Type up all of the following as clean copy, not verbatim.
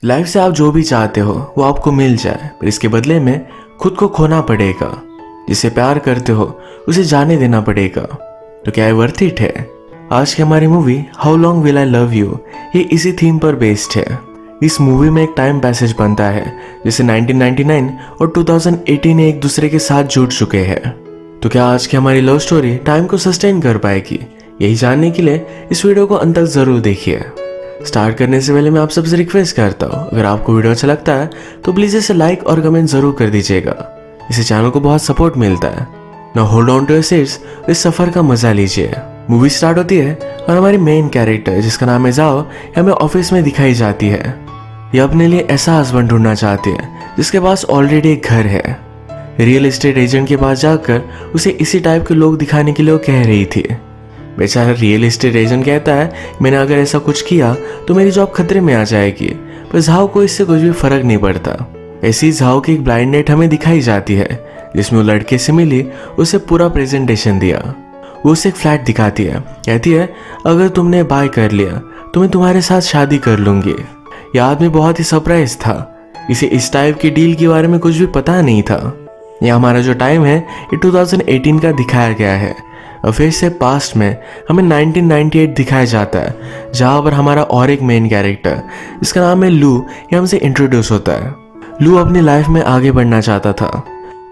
Life से आप जो भी चाहते हो वो आपको मिल जाए, पर इसके बदले में खुद को खोना पड़ेगा। जिसे प्यार करते हो उसे जाने देना पड़ेगा। तो क्या ये वर्थ इट है? आज की हमारी movie how long will I love you ये इसी थीम पर बेस्ड है। इस मूवी में एक टाइम पैसेज बनता है जिसे 1999 और 2018 एक दूसरे के साथ जुड़ चुके हैं। तो क्या आज की हमारी लव स्टोरी टाइम को सस्टेन कर पाएगी? यही जानने के लिए इस वीडियो को अंत तक जरूर देखिए। स्टार्ट करने से पहले मैं आप सबसे रिक्वेस्ट करता हूँ, अगर आपको वीडियो अच्छा लगता है तो प्लीज इसे लाइक और कमेंट जरूर कर दीजिएगा। इससे चैनल को बहुत सपोर्ट मिलता है। ना hold on to your seats, इस सफर का मजा लीजिए। मूवी स्टार्ट होती है और हमारी मेन कैरेक्टर जिसका नाम है जाओ हमें ऑफिस में दिखाई जाती है। ये अपने लिए ऐसा हस्बैंड ढूंढना चाहती है जिसके पास ऑलरेडी एक घर है। रियल एस्टेट एजेंट के पास जाकर उसे इसी टाइप के लोग दिखाने के लिए वो कह रही थी। बेचारा रियल एस्टेट एजेंट कहता है मैंने अगर ऐसा कुछ किया तो मेरी जॉब खतरे में आ जाएगी, पर झाओ को इससे कुछ भी फर्क नहीं पड़ता। ऐसी झाओ की एक ब्लाइंड डेट हमें दिखाई जाती है जिसमें वो लड़के से मिली, उसे पूरा प्रेजेंटेशन दिया। वो उसे एक फ्लैट दिखाती है, कहती है अगर तुमने बाय कर लिया तो मैं तुम्हारे साथ शादी कर लूंगी। यह आदमी बहुत ही सरप्राइज था। इसे इस टाइप की डील के बारे में कुछ भी पता नहीं था। यह हमारा जो टाइम है ये 2018 का दिखाया गया है और फिर से पास्ट में हमें 1998 दिखाया जाता है, जहाँ पर हमारा और एक मेन कैरेक्टर जिसका नाम है लू ये हमसे इंट्रोड्यूस होता है। लू अपनी लाइफ में आगे बढ़ना चाहता था।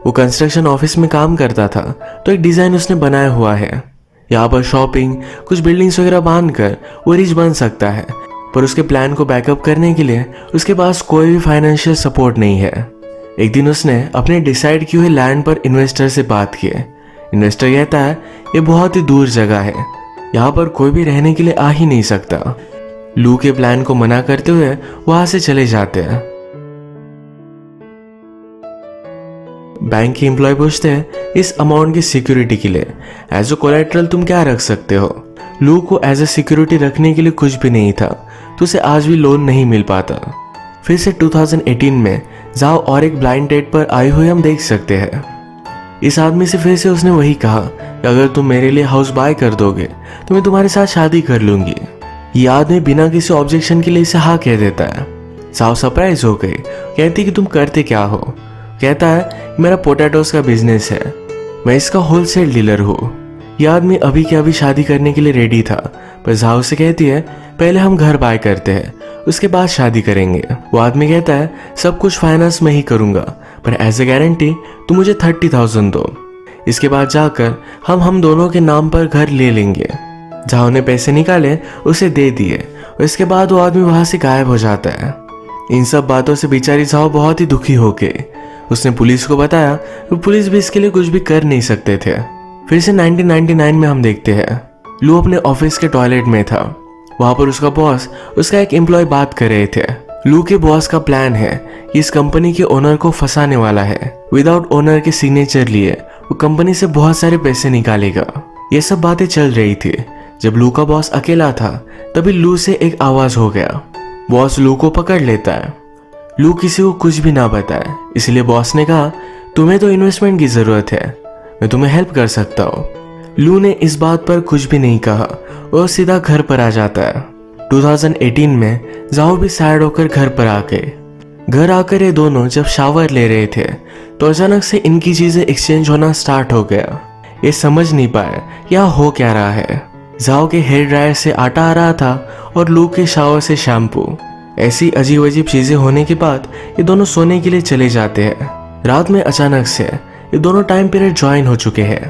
वो कंस्ट्रक्शन ऑफिस में काम करता था, तो एक डिज़ाइन उसने बनाया हुआ है। यहाँ पर शॉपिंग कुछ बिल्डिंग्स वगैरह बांध कर वो रिच बन सकता है, पर उसके प्लान को बैकअप करने के लिए उसके पास कोई भी फाइनेंशियल सपोर्ट नहीं है। एक दिन उसने अपने डिसाइड किए हुए लैंड पर इन्वेस्टर से बात की। इन्वेस्टर कहता है ये बहुत ही दूर जगह है, यहाँ पर कोई भी रहने के लिए आ ही नहीं सकता। लू के प्लान को मना करते हुए वहां से चले जाते हैं। बैंक के एम्प्लॉय पूछते हैं इस अमाउंट की सिक्योरिटी के लिए एज ए कोलैटरल तुम क्या रख सकते हो। लू को एज ए सिक्योरिटी रखने के लिए कुछ भी नहीं था, तो उसे आज भी लोन नहीं मिल पाता। फिर से 2018 में जाओ और एक ब्लाइंड डेट पर आई हुई हम देख सकते हैं। इस आदमी से फिर से उसने वही कहा कि अगर तुम मेरे लिए हाउस बाय कर दोगे तो मैं तुम्हारे साथ शादी कर लूंगी। ये आदमी बिना किसी ऑब्जेक्शन के लिए इसे हाँ कह देता है। जाओ सरप्राइज हो गई, कहती कि तुम करते क्या हो। कहता है मेरा पोटैटोस का बिजनेस है, मैं इसका होलसेल डीलर हूँ। यह आदमी अभी के अभी शादी करने के लिए रेडी था, पर जाओ से कहती है पहले हम घर बाय करते हैं उसके बाद शादी करेंगे। वो आदमी कहता है सब कुछ फाइनेंस में ही करूंगा, पर एज ए गारंटी तुम मुझे 30,000 दो। इसके बाद जाकर हम दोनों के नाम पर घर ले लेंगे। जाओ ने पैसे निकाले उसे दे दिए और इसके बाद वो आदमी वहां से गायब हो जाता है। इन सब बातों से बेचारी जाओ बहुत ही दुखी हो गई। उसने पुलिस को बताया तो पुलिस भी इसके लिए कुछ भी कर नहीं सकते थे। फिर से 1999 में हम देखते हैं लू अपने ऑफिस के टॉयलेट में था। वहां पर उसका बॉस उसका एक एम्प्लॉय बात कर रहे थे। लू के बॉस का प्लान है कि इस कंपनी के ओनर को फंसाने वाला है। विदाउट ओनर के सिग्नेचर लिए वो कंपनी से बहुत सारे पैसे निकालेगा। ये सब बातें चल रही थी। जब लू का बॉस अकेला था तभी लू से एक आवाज हो गया। बॉस लू को पकड़ लेता है। लू किसी को कुछ भी ना बताए, इसलिए बॉस ने कहा तुम्हें तो इन्वेस्टमेंट की जरूरत है, मैं तुम्हें हेल्प कर सकता हूँ। लू ने इस बात पर कुछ भी नहीं कहा और सीधा घर पर आ जाता है। 2018 में जाओ भी सैड होकर घर पर आ गए। घर आकर ये दोनों जब शावर ले रहे थे तो अचानक से इनकी चीजें एक्सचेंज होना स्टार्ट हो गया। ये समझ नहीं पाए यहाँ हो क्या रहा है। जाओ के हेयर ड्रायर से आटा आ रहा था और लू के शावर से शैम्पू। ऐसी अजीब अजीब चीजें होने के बाद ये दोनों सोने के लिए चले जाते हैं। रात में अचानक से ये दोनों टाइम पीरियड ज्वाइन हो चुके हैं।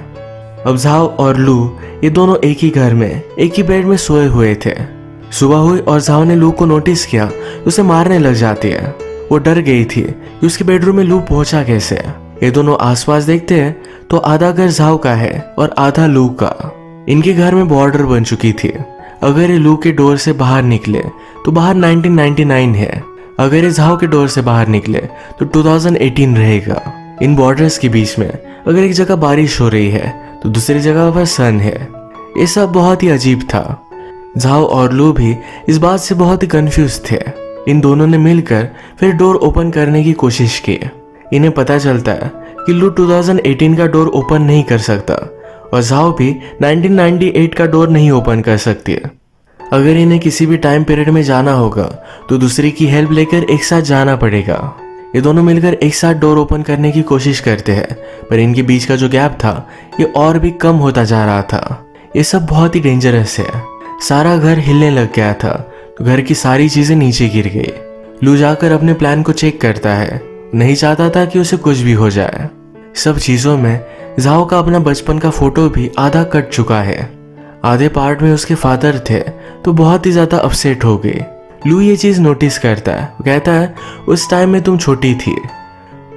अब जाओ और लू ये दोनों एक ही घर में एक ही बेड में सोए हुए थे। सुबह हुई और जाओ ने लू को नोटिस किया, उसे मारने लग जाती है। वो डर गई थी कि उसके बेडरूम में लू पहुंचा कैसे। ये दोनों आसपास देखते हैं तो आधा घर जाओ का है और आधा लू का। इनके घर में बॉर्डर बन चुकी थी। अगर ये लू के डोर से बाहर निकले तो बाहर 1999 है, अगर ये जाओ के डोर से बाहर निकले तो 2018 रहेगा। इन बॉर्डर्स के बीच में अगर एक जगह बारिश हो रही है तो दूसरी जगह पर सन है। ये सब बहुत ही अजीब था। जाओ और लू भी इस बात से बहुत ही कंफ्यूज थे। इन दोनों ने मिलकर फिर डोर ओपन करने की कोशिश की। इन्हें पता चलता है कि लू 2018 का डोर ओपन नहीं कर सकता और जाओ भी 1998 का डोर नहीं ओपन कर सकती है। अगर इन्हें किसी भी टाइम पीरियड में जाना होगा तो दूसरे की हेल्प लेकर एक साथ जाना पड़ेगा। ये दोनों मिलकर एक साथ डोर ओपन करने की कोशिश करते हैं, पर इनके बीच का जो गैप था ये और भी कम होता जा रहा था। ये सब बहुत ही डेंजरस है। सारा घर हिलने लग गया था तो घर की सारी चीजें नीचे गिर गई। लू जाकर अपने प्लान को चेक करता है। नहीं चाहता था कि उसे कुछ भी हो जाए। सब चीजों में जाओ का अपना बचपन का फोटो भी आधा कट चुका है। आधे पार्ट में उसके फादर थे तो बहुत ही ज्यादा अपसेट हो गई। लू ये चीज नोटिस करता है। वो कहता है उस टाइम में तुम छोटी थी,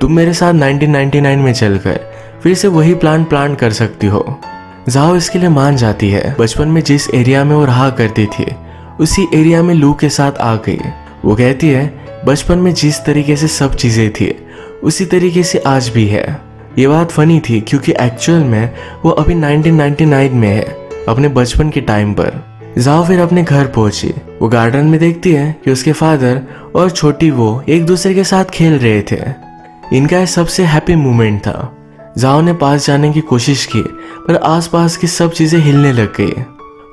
तुम मेरे साथ 1999 में चलकर फिर से वही प्लान कर सकती हो। जाओ इसके लिए मान जाती है। बचपन में जिस एरिया में वो रहा करती थी उसी एरिया में लू के साथ आ गई। वो कहती है बचपन में जिस तरीके से सब चीजें थी उसी तरीके से आज भी है। ये बात फनी थी क्योंकि एक्चुअल में वो अभी 1999 में है, अपने बचपन के टाइम पर। जाओ फिर अपने घर पहुंची। वो गार्डन में देखती है कि उसके फादर और छोटी वो एक दूसरे के साथ खेल रहे थे। इनका सबसे हैप्पी मोमेंट था। जाओ ने पास जाने की कोशिश की पर आसपास की सब चीजें हिलने लग गई।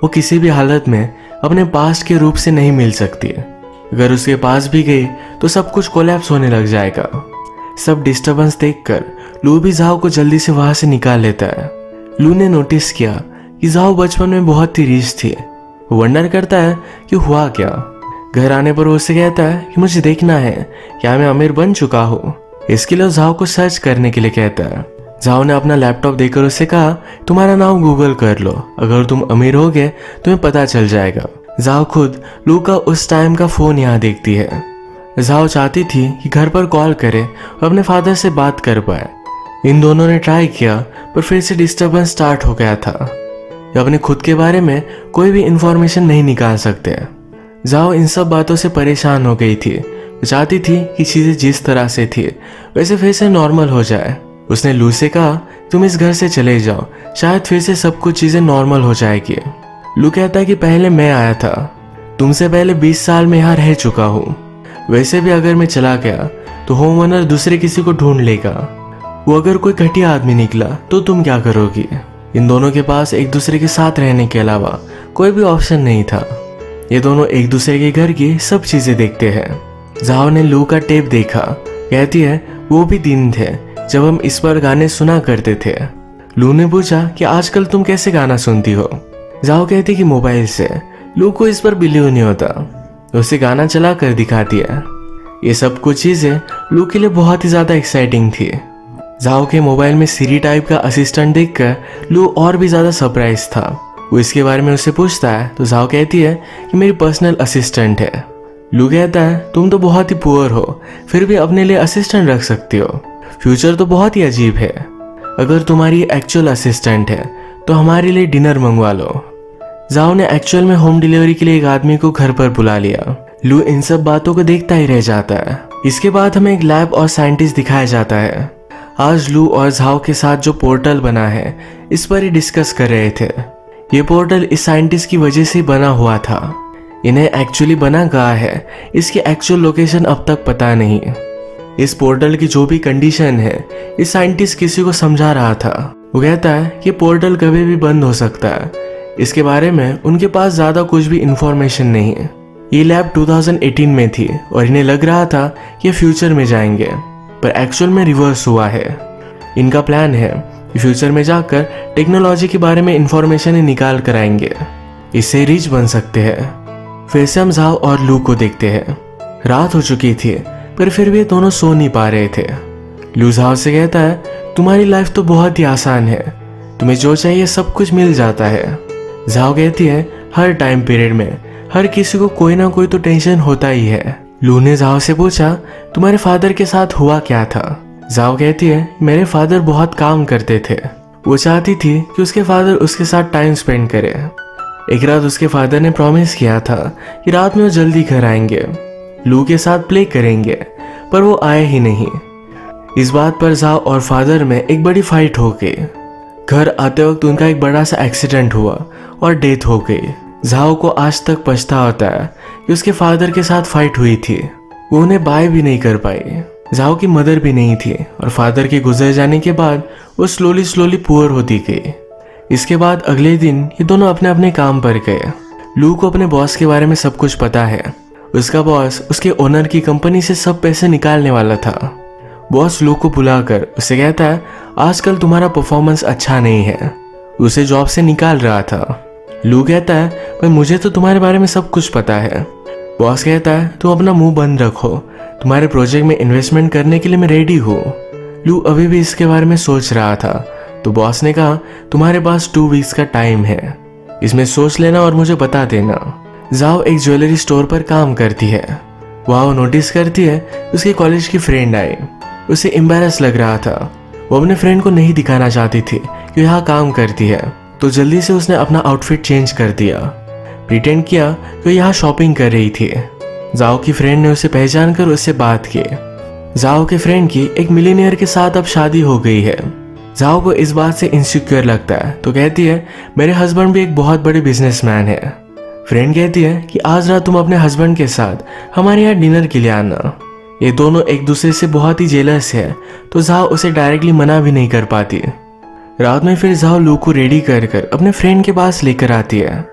वो किसी भी हालत में अपने पास्ट के रूप से नहीं मिल सकती। अगर उसके पास भी गई तो सब कुछ कोलैप्स होने लग जाएगा। सब डिस्टरबेंस देखकर लू भी जाओ को जल्दी से वहां से निकाल लेता है। लू ने नोटिस किया कि जाओ बचपन में बहुत ही रिच थी। वो वंडर करता है कि हुआ क्या। घर आने पर वो उससे कहता है कि मुझे देखना है क्या मैं अमीर बन चुका हूँ। इसके लिए जाओ को सर्च करने के लिए कहता है। जाओ ने अपना लैपटॉप देकर उससे कहा तुम्हारा नाम गूगल कर लो, अगर तुम अमीर हो गए तुम्हें पता चल जाएगा। जाओ खुद लू का उस टाइम का फोन यहाँ देखती है। जाओ चाहती थी कि घर पर कॉल करे और अपने फादर से बात कर पाए। इन दोनों ने ट्राई किया पर फिर से डिस्टरबेंस स्टार्ट हो गया था। अपने खुद के बारे में कोई भी इंफॉर्मेशन नहीं निकाल सकते। जाओ इन सब बातों से परेशान हो गई थी। चाहती थी कि चीजें जिस तरह से थी वैसे फिर से नॉर्मल हो जाए। उसने लू से कहा तुम इस घर से चले जाओ, शायद फिर से सब कुछ चीजें नॉर्मल हो जाएगी। लू कहता है कि पहले मैं आया था, तुमसे पहले 20 साल में यहाँ रह चुका हूँ। वैसे भी अगर मैं चला गया तो होम ओनर दूसरे किसी को ढूंढ लेगा। वो अगर कोई घटिया आदमी निकला तो तुम क्या करोगी। इन दोनों के पास एक दूसरे के साथ रहने के अलावा कोई भी ऑप्शन नहीं था। ये दोनों एक दूसरे के घर की सब चीजें देखते हैं। जाओ ने लू का टेप देखा। कहती है वो भी दिन थे जब हम इस पर गाने सुना करते थे। लू ने पूछा कि आजकल तुम कैसे गाना सुनती हो। जाओ कहती कि मोबाइल से। लू को इस पर बिलीव नहीं होता, उसे गाना चला कर दिखाती है। ये सब कुछ चीजें लू के लिए बहुत ही ज्यादा एक्साइटिंग थी। जाओ के मोबाइल में सीरी टाइप का असिस्टेंट देखकर लू और भी ज्यादा सरप्राइज था। वो इसके बारे में उससे पूछता है तो जाओ कहती है कि मेरी पर्सनल असिस्टेंट है। लू कहता है तुम तो बहुत ही पुअर हो फिर भी अपने लिए असिस्टेंट रख सकती हो। फ्यूचर तो बहुत ही अजीब है। अगर तुम्हारी एक्चुअल असिस्टेंट है तो हमारे लिए डिनर मंगवा लो। जाओ ने एक्चुअल में होम डिलीवरी के लिए एक आदमी को घर पर बुला लिया। लू इन सब बातों को देखता ही रह जाता है। इसके बाद हमें एक लैब और साइंटिस्ट दिखाया जाता है। आज लू और झाओ के साथ जो पोर्टल बना है इस पर ही डिस्कस कर रहे थे। ये पोर्टल इस साइंटिस्ट की वजह से बना हुआ था। इन्हें एक्चुअली बना कहाँ है इसकी एक्चुअल लोकेशन अब तक पता नहीं। इस पोर्टल की जो भी कंडीशन है इस साइंटिस्ट किसी को समझा रहा था। वो कहता है कि पोर्टल कभी भी बंद हो सकता है। इसके बारे में उनके पास ज्यादा कुछ भी इंफॉर्मेशन नहीं है। ये लैब 2018 में थी और इन्हें लग रहा था कि फ्यूचर में जाएंगे, पर एक्चुअल में रिवर्स हुआ है। इनका प्लान है कि फ्यूचर में जाकर टेक्नोलॉजी के बारे में इंफॉर्मेशन निकाल कर आएंगे, इससे रिच बन सकते हैं। फिर से हम झाओ और लू को देखते हैं। रात हो चुकी थी पर फिर भी दोनों सो नहीं पा रहे थे। लू झाओ से कहता है तुम्हारी लाइफ तो बहुत ही आसान है, तुम्हें जो चाहिए सब कुछ मिल जाता है। झाओ कहती है हर टाइम पीरियड में हर किसी को कोई ना कोई तो टेंशन होता ही है। लू ने झाओ से पूछा तुम्हारे फादर के साथ हुआ क्या था। झाओ कहती है मेरे फादर बहुत काम करते थे। वो चाहती थी कि उसके फादर उसके साथ टाइम स्पेंड करे। एक रात उसके फादर ने प्रॉमिस किया था कि रात में वो जल्दी घर आएंगे, लू के साथ प्ले करेंगे, पर वो आए ही नहीं। इस बात पर झाओ और फादर में एक बड़ी फाइट हो गई। घर आते वक्त उनका एक बड़ा सा एक्सीडेंट हुआ और डेथ हो गई। झाओ को आज तक पछतावा होता है कि उसके फादर के साथ फाइट हुई थी। वो उन्हें बाय भी नहीं कर पाई। झाओ की मदर भी नहीं थी और फादर के गुजर जाने के बाद वो स्लोली पुअर होती गई। इसके बाद अगले दिन ये दोनों अपने अपने काम पर गए। लू को अपने बॉस के बारे में सब कुछ पता है। उसका बॉस उसके ओनर की कंपनी से सब पैसे निकालने वाला था। बॉस लू को बुलाकर उसे कहता है, आजकल तुम्हारा परफॉर्मेंस अच्छा नहीं है। उसे जॉब से निकाल रहा था। लू कहता है, भाई मुझे तो तुम्हारे बारे में सब कुछ पता है। बॉस कहता है, तुम अपना मुंह बंद रखो, तुम्हारे प्रोजेक्ट में इन्वेस्टमेंट करने के लिए मैं रेडी हूँ। लू अभी भी इसके बारे में सोच रहा था, तो बॉस ने कहा, तुम्हारे पास 2 वीक्स का टाइम है, इसमें सोच लेना और मुझे बता देना। जाओ एक ज्वेलरी स्टोर पर काम करती है। वहाँ वो नोटिस करती है उसके कॉलेज की फ्रेंड आई। उसे एम्बैरस लग रहा था। वो अपने फ्रेंड को नहीं दिखाना चाहती थी कि यहाँ काम करती है, तो जल्दी से उसने अपना आउटफिट चेंज कर दिया। प्रिटेंड किया कि वो यहाँ शॉपिंग कर रही थी। जाओ की फ्रेंड ने उसे पहचान कर उससे बात की। जाओ के फ्रेंड की एक मिलीनियर के साथ अब शादी हो गई है। जाओ को इस बात से इनसिक्योर लगता है, तो कहती है, मेरे हस्बैंड भी एक बहुत बड़े बिजनेसमैन है। फ्रेंड कहती है कि आज रात तुम अपने हस्बैंड के साथ हमारे यहाँ डिनर के लिए आना। ये दोनों एक दूसरे से बहुत ही जेलस है, तो जाओ उसे डायरेक्टली मना भी नहीं कर पाती। रात में फिर जाओ लू को रेडी कर अपने फ्रेंड के पास लेकर आती है।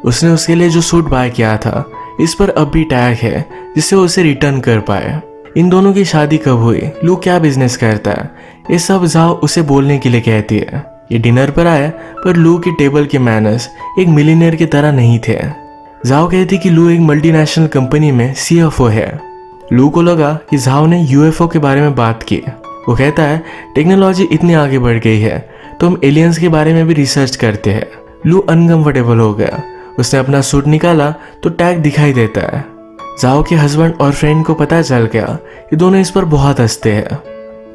उसने उसके लिए जो सूट बाय किया था, इस पर अब भी टैग है जिससे वो उसे रिटर्न कर पाए। इन दोनों की शादी कब हुई, लू क्या बिजनेस करता है, ये सब जाओ उसे बोलने के लिए कहती है। ये डिनर पर आया, पर लू की टेबल के मैनर्स एक मिलीनियर की तरह नहीं थे। जाओ कहती कि लू एक मल्टीनेशनल कंपनी में CFO है। लू को लगा कि जाओ ने UFO के बारे में बात की। वो कहता है, टेक्नोलॉजी इतनी आगे बढ़ गई है तो हम एलियंस के बारे में भी रिसर्च करते हैं। लू अनकंफर्टेबल हो गया। उसने अपना सूट निकाला तो टैग दिखाई देता है। जाओ के हस्बैंड और फ्रेंड को पता चल गया। ये दोनों इस पर बहुत हंसते हैं।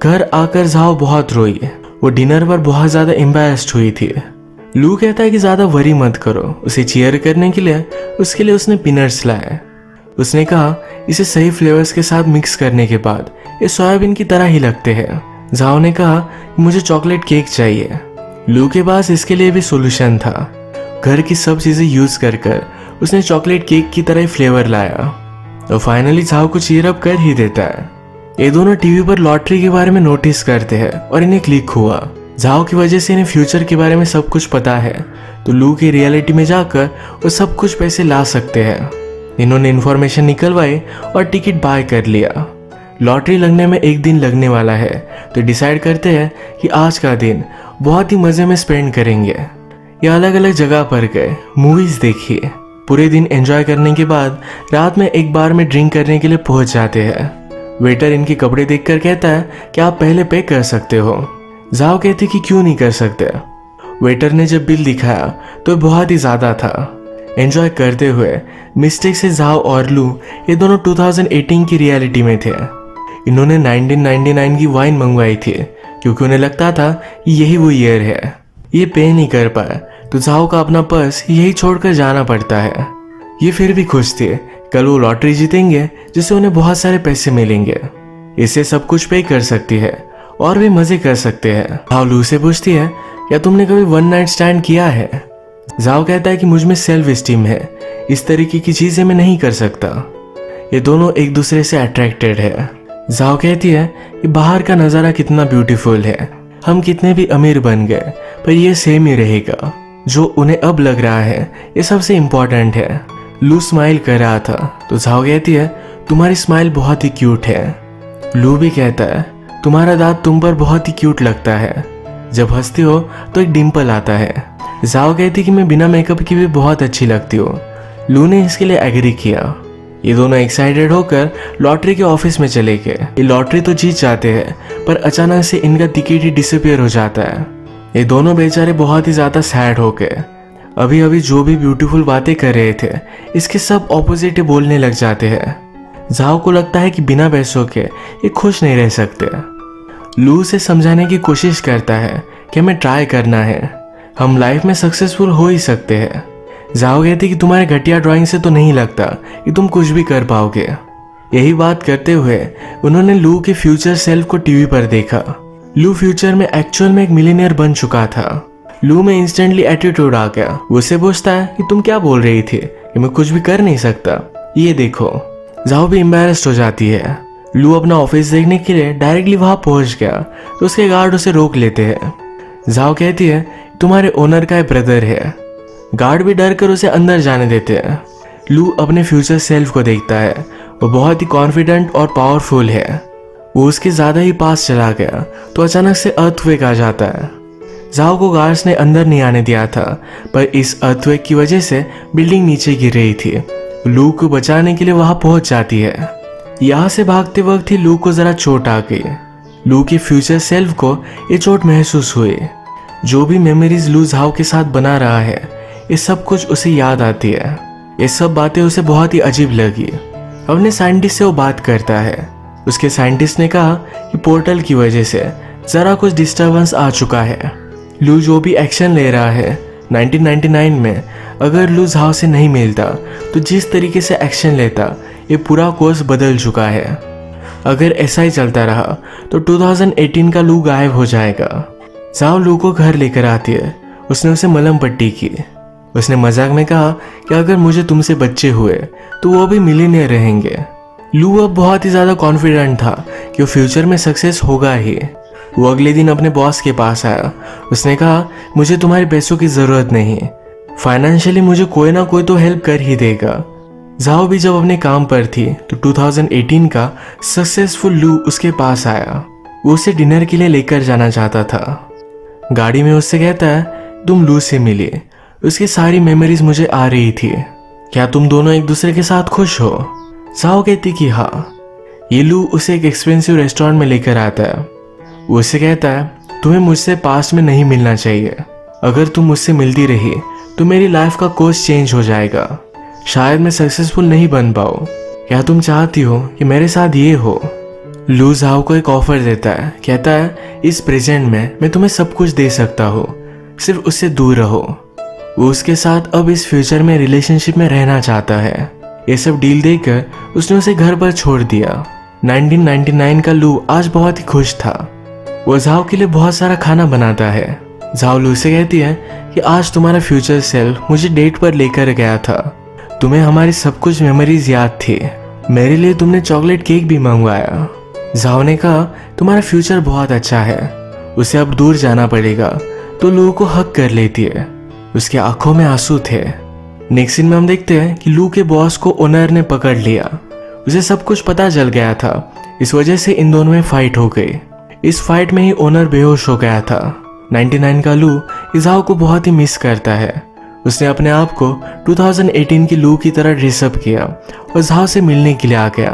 घर आकर जाओ बहुत रोई। वो डिनर पर बहुत ज्यादा एम्बैरेस्ड हुई थी। लू कहता है कि ज्यादा वरी मत करो। उसे चीयर करने के लिए उसने पीनट्स लाए। उसने कहा, इसे सही फ्लेवर्स के साथ मिक्स करने के बाद ये सोयाबीन की तरह ही लगते हैं। जाओ ने कहा, मुझे चॉकलेट केक चाहिए। लू के पास इसके लिए भी सोल्यूशन था। घर की सब चीजें यूज कर उसने चॉकलेट केक की तरह फ्लेवर लाया। तो फाइनली जाओ को चीयर अप कर ही देता है। ये दोनों टीवी पर लॉटरी के बारे में नोटिस करते हैं और इन्हें क्लिक हुआ। जाओ की वजह से इन्हें फ्यूचर के बारे में सब कुछ पता है, तो लू की रियलिटी में जाकर वो सब कुछ पैसे ला सकते हैं। इन्होंने इन्फॉर्मेशन निकलवाई और टिकट बाय कर लिया। लॉटरी लगने में एक दिन लगने वाला है, तो डिसाइड करते हैं कि आज का दिन बहुत ही मजे में स्पेंड करेंगे। ये अलग अलग जगह पर गए, मूवीज देखी। पूरे दिन एंजॉय करने के बाद रात में एक बार में ड्रिंक करने के लिए पहुंच जाते हैं। वेटर इनके कपड़े देखकर कहता है कि आप पहले पे कर सकते हो। जाओ कहती कि क्यों नहीं कर सकते। वेटर ने जब बिल दिखाया तो बहुत ही ज्यादा था। एंजॉय करते हुए मिस्टेक से जाओ और लू ये दोनों 2018 की रियलिटी में थे। इन्होंने 1999 की वाइन मंगवाई थी क्योंकि उन्हें लगता था कि यही वो ईयर है। ये पे नहीं कर पाए तो जाओ का अपना पर्स यही छोड़कर जाना पड़ता है। ये फिर भी खुश थे, कल वो लॉटरी जीतेंगे जिससे उन्हें बहुत सारे पैसे मिलेंगे। इससे सब कुछ पे कर सकती है और भी मजे कर सकते हैं। जाओ लू से पूछती है, क्या तुमने कभी 1 नाइट स्टैंड किया है। जाओ कहता है कि मुझ में सेल्फ स्टीम है, इस तरीके की चीजें मैं नहीं कर सकता। ये दोनों एक दूसरे से अट्रैक्टेड है। जाओ कहती है कि बाहर का नजारा कितना ब्यूटीफुल है, हम कितने भी अमीर बन गए पर ये सेम ही रहेगा। जो उन्हें अब लग रहा है ये सबसे इम्पोर्टेंट है। लू स्माइल कर रहा था तो जाओ कहती है, तुम्हारी स्माइल बहुत ही क्यूट है। लू भी कहता है, तुम्हारा दांत तुम पर बहुत ही क्यूट लगता है, जब हंसती हो तो एक डिम्पल आता है। जाओ कहती कि मैं बिना मेकअप की भी बहुत अच्छी लगती हूँ। लू ने इसके लिए एग्री किया। ये दोनों एक्साइटेड होकर लॉटरी के ऑफिस में चले गए। ये लॉटरी तो जीत जाते हैं पर अचानक से इनका टिकट ही डिसअपियर हो जाता है। ये दोनों बेचारे बहुत ही ज्यादा सैड हो गए। अभी अभी जो भी ब्यूटीफुल बातें कर रहे थे इसके सब ऑपोजिट बोलने लग जाते हैं। जाओ को लगता है कि बिना पैसों के ये खुश नहीं रह सकते। लू से समझाने की कोशिश करता है कि हमें ट्राई करना है, हम लाइफ में सक्सेसफुल हो ही सकते हैं। जाओ कहती कि तुम्हारे घटिया ड्राइंग से तो नहीं लगता कि तुम कुछ भी कर पाओगे। यही बात करते हुए उन्होंने लू के फ्यूचर सेल्फ को टीवी पर देखा। लू फ्यूचर में एक्चुअल में एक मिलीनियर बन चुका था। लू में इंस्टेंटली एटीट्यूड आ गया। उससे पूछता है कि तुम क्या बोल रही थी कि मैं कुछ भी कर नहीं सकता, ये देखो। जाओ भी एम्बैरेस्ड हो जाती है। लू अपना ऑफिस देखने के लिए डायरेक्टली वहां पहुंच गया तो उसके गार्ड उसे रोक लेते हैं। जाओ कहती है तुम्हारे ओनर का ब्रदर है। गार्ड भी डर कर उसे अंदर जाने देते हैं। लू अपने फ्यूचर सेल्फ को देखता है, वो बहुत ही कॉन्फिडेंट और पावरफुल है। वो उसके ज़्यादा ही पास चला गया तो अचानक से अर्थक्वेक आ जाता है। जाओ को गार्ड्स ने अंदर नहीं आने दिया था, पर इस अर्थक्वेक की वजह से बिल्डिंग नीचे गिर रही थी। लू को बचाने के लिए वहां पहुंच जाती है। यहाँ से भागते वक्त ही लू को जरा चोट आ गई। लू के फ्यूचर सेल्फ को ये चोट महसूस हुई। जो भी मेमोरीज लू जाओ के साथ बना रहा है, ये सब कुछ उसे याद आती है। ये सब बातें उसे बहुत ही अजीब लगी। अपने साइंटिस्ट से वो बात करता है। उसके साइंटिस्ट ने कहा कि पोर्टल की वजह से जरा कुछ डिस्टरबेंस आ चुका है। लू जो भी एक्शन ले रहा है 1999 में, अगर लू झाओ से नहीं मिलता तो जिस तरीके से एक्शन लेता, ये पूरा कोर्स बदल चुका है। अगर ऐसा ही चलता रहा तो 2018 का लू गायब हो जाएगा। जाओ लू को घर लेकर आती है। उसने उसे मलहम पट्टी की। उसने मजाक में कहा कि अगर मुझे तुमसे बच्चे हुए तो वो भी मिलियनेयर रहेंगे। लू अब बहुत ही ज़्यादा कॉन्फिडेंट था कि वो फ्यूचर में सक्सेस होगा ही। वो अगले दिन अपने बॉस के पास आया। उसने कहा, मुझे तुम्हारे पैसों की ज़रूरत नहीं, फाइनेंशियली मुझे कोई ना कोई तो हेल्प कर ही देगा। जाओ भी जब अपने काम पर थी तो 2018 का सक्सेसफुल लू उसके पास आया। वो उसे डिनर के लिए लेकर जाना चाहता था। गाड़ी में उससे कहता है, तुम लू से मिली, उसकी सारी मेमोरीज मुझे आ रही थी, क्या तुम दोनों एक दूसरे के साथ खुश हो? जाओ कहती कि हाँ। ये लू उसे एक एक्सपेंसिव रेस्टोरेंट में लेकर आता है। वो उससे कहता है, तुम्हें मुझसे पास्ट में नहीं मिलना चाहिए। अगर तुम मुझसे मिलती रही तो मेरी लाइफ का कोर्स चेंज हो जाएगा। शायद मैं सक्सेसफुल नहीं बन पाऊँ। क्या तुम चाहती हो कि मेरे साथ ये हो? लू जाओ को एक ऑफर देता है। कहता है, इस प्रेजेंट में मैं तुम्हें सब कुछ दे सकता हूँ, सिर्फ उससे दूर रहो। वो उसके साथ अब इस फ्यूचर में रिलेशनशिप में रहना चाहता है। ये सब डील देकर उसने उसे घर पर छोड़ दिया। 1999 का लू आज बहुत ही खुश था। वो जाओ के लिए बहुत सारा खाना बनाता है। जाओ लू से कहती है कि आज तुम्हारा फ्यूचर सेल्फ मुझे डेट पर लेकर गया था। तुम्हें हमारी सब कुछ मेमोरीज याद थी। मेरे लिए तुमने चॉकलेट केक भी मंगवाया। जाओ ने कहा, तुम्हारा फ्यूचर बहुत अच्छा है, उसे अब दूर जाना पड़ेगा। तो लू को हक कर लेती है। उसके आंखों में आंसू थे। नेक्स्ट सीन में हम देखते हैं कि लू के बॉस को ओनर ने पकड़ लिया। उसे सब कुछ पता चल गया था। इस वजह से इन दोनों में फाइट हो गई। इस फाइट में ही ओनर बेहोश हो गया था। 99 का लू जाओ को बहुत ही मिस करता है। उसने अपने आप को 2018 की लू की तरह ड्रेसअप किया और जाओ से मिलने के लिए आ गया।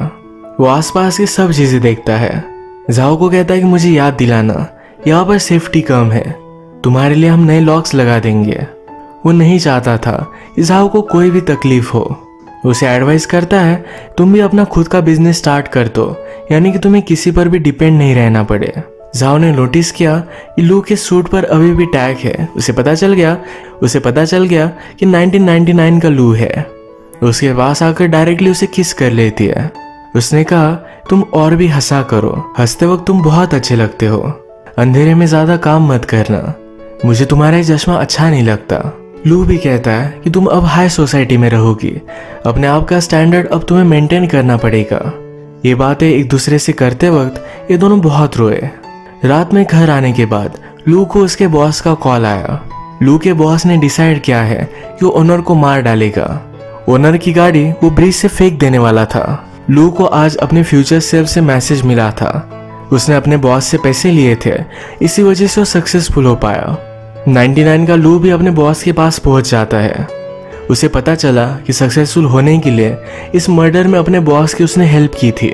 वो आसपास की सब चीजें देखता है। जाओ को कहता है कि मुझे याद दिलाना, यहाँ पर सेफ्टी कम है, तुम्हारे लिए हम नए लॉक्स लगा देंगे। वो नहीं चाहता था कि जाओ को कोई भी तकलीफ हो। उसे एडवाइस करता है, तुम भी अपना खुद का बिजनेस स्टार्ट कर दो, यानी कि तुम्हें किसी पर भी डिपेंड नहीं रहना पड़े। जाओ ने नोटिस किया कि लू के सूट पर अभी भी टैग है। उसे पता चल गया कि 1999 का लू है। उसके पास आकर डायरेक्टली उसे किस कर लेती है। उसने कहा, तुम और भी हंसा करो, हंसते वक्त तुम बहुत अच्छे लगते हो। अंधेरे में ज्यादा काम मत करना, मुझे तुम्हारा चश्मा अच्छा नहीं लगता। लू भी कहता है कि तुम अब हाई सोसाइटी में रहोगी, अपने आप का स्टैंडर्ड अब तुम्हें मेंटेन करना पड़ेगा। ये बातें एक दूसरे से करते वक्त ये दोनों बहुत रोए। रात में घर आने के बाद लू को उसके बॉस का कॉल आया। लू के बॉस ने डिसाइड किया है कि वो ओनर को मार डालेगा। ओनर की गाड़ी वो ब्रिज से फेंक देने वाला था। लू को आज अपने फ्यूचर सेल्फ से मैसेज मिला था। उसने अपने बॉस से पैसे लिए थे, इसी वजह से वो सक्सेसफुल हो पाया। 99 का लू भी अपने बॉस के पास पहुंच जाता है। उसे पता चला कि सक्सेसफुल होने के लिए इस मर्डर में अपने बॉस की उसने हेल्प की थी।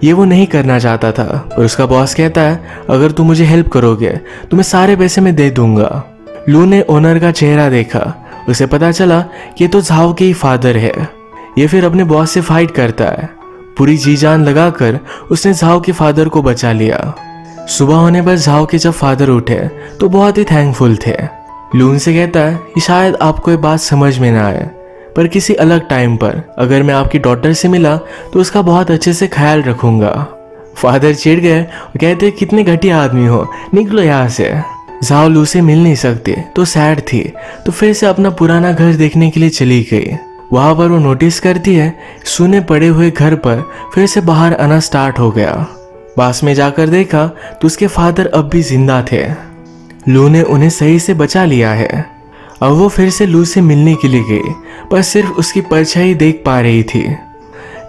ये वो नहीं करना चाहता था, पर उसका बॉस कहता है, अगर तुम मुझे हेल्प करोगे तो मैं सारे पैसे मैं दे दूंगा। लू ने ओनर का चेहरा देखा। उसे पता चला कि ये तो झाओ के ही फादर है। ये फिर अपने बॉस से फाइट करता है। पूरी जी जान लगाकर उसने झाओ के फादर को बचा लिया। सुबह होने पर झाओ के जब फादर उठे तो बहुत ही थैंकफुल थे। लू उनसे कहता है कि शायद आपको ये बात समझ में ना आए, पर किसी अलग टाइम पर अगर मैं आपकी डॉटर से मिला तो उसका बहुत अच्छे से ख्याल रखूंगा। फादर चिढ़ गए और कहते, कितने घटिया आदमी हो, निकलो यहाँ से। झाओ लू से मिल नहीं सकती तो सैड थी, तो फिर से अपना पुराना घर देखने के लिए चली गई। वहां पर वो नोटिस करती है सूने पड़े हुए घर पर फिर से बाहर आना स्टार्ट हो गया। पास में जाकर देखा तो उसके फादर अब भी जिंदा थे। लू ने उन्हें सही से बचा लिया है। अब वो फिर से लू से मिलने के लिए गई, पर सिर्फ उसकी परछाई देख पा रही थी।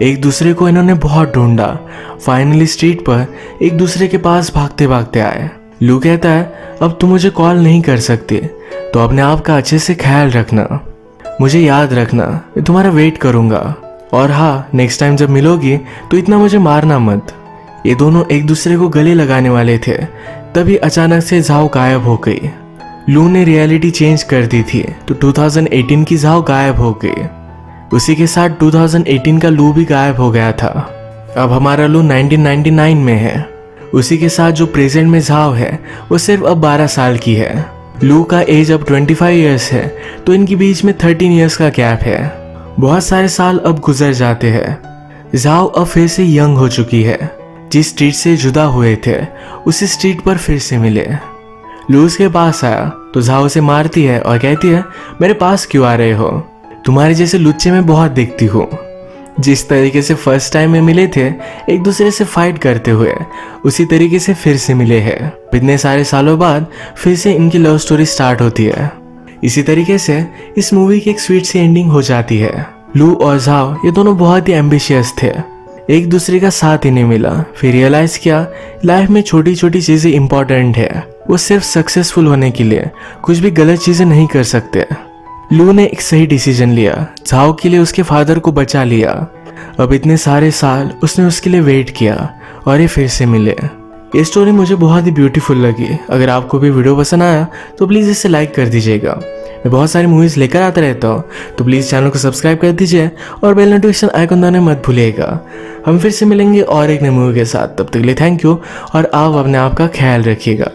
एक दूसरे को इन्होंने बहुत ढूंढा। फाइनली स्ट्रीट पर एक दूसरे के पास भागते भागते आए। लू कहता है, अब तुम मुझे कॉल नहीं कर सकते, तो अपने आप का अच्छे से ख्याल रखना, मुझे याद रखना, मैं तुम्हारा वेट करूंगा। और हाँ, नेक्स्ट टाइम जब मिलोगी तो इतना मुझे मारना मत। ये दोनों एक दूसरे को गले लगाने वाले थे, तभी अचानक से झाओ गायब हो गई। लू ने रियलिटी चेंज कर दी थी, तो 2018 की झाओ गायब हो गई। उसी के साथ 2018 का लू भी गायब हो गया था। अब हमारा लू 1999 में है। उसी के साथ जो प्रेजेंट में झाओ है वो सिर्फ अब 12 साल की है। लू का एज अब 25 ईयर्स है, तो इनके बीच में 13 ईयर्स का गैप है। बहुत सारे साल अब गुजर जाते हैं। झाओ अब फिर से यंग हो चुकी है। जिस स्ट्रीट से जुदा हुए थे उसी स्ट्रीट पर फिर से मिले। लू उसके पास आया तो झाओ उसे मारती है और कहती है, मेरे पास क्यों आ रहे हो, तुम्हारे जैसे लुच्चे में बहुत दिखती हूँ। जिस तरीके से फर्स्ट टाइम में मिले थे एक दूसरे से फाइट करते हुए, उसी तरीके से फिर से मिले हैं। इतने सारे सालों बाद फिर से इनकी लव स्टोरी स्टार्ट होती है। इसी तरीके से इस मूवी की एक स्वीट सी एंडिंग हो जाती है। लू और झाओ ये दोनों बहुत ही एम्बिशियस थे, एक दूसरे का साथ ही नहीं मिला। फिर रियलाइज किया लाइफ में छोटी छोटी चीजें इंपॉर्टेंट है, वो सिर्फ सक्सेसफुल होने के लिए कुछ भी गलत चीजें नहीं कर सकते। लू ने एक सही डिसीजन लिया, झाओ के लिए उसके फादर को बचा लिया। अब इतने सारे साल उसने उसके लिए वेट किया और ये फिर से मिले। ये स्टोरी मुझे बहुत ही ब्यूटीफुल लगी। अगर आपको भी वीडियो पसंद आया तो प्लीज़ इसे लाइक कर दीजिएगा। मैं बहुत सारी मूवीज़ लेकर आता रहता हूँ, तो प्लीज़ चैनल को सब्सक्राइब कर दीजिए और बेल नोटिफिकेशन आइकन दबाना मत भूलिएगा। हम फिर से मिलेंगे और एक नई मूवी के साथ। तब तक के लिए थैंक यू और आप अपने आप का ख्याल रखिएगा।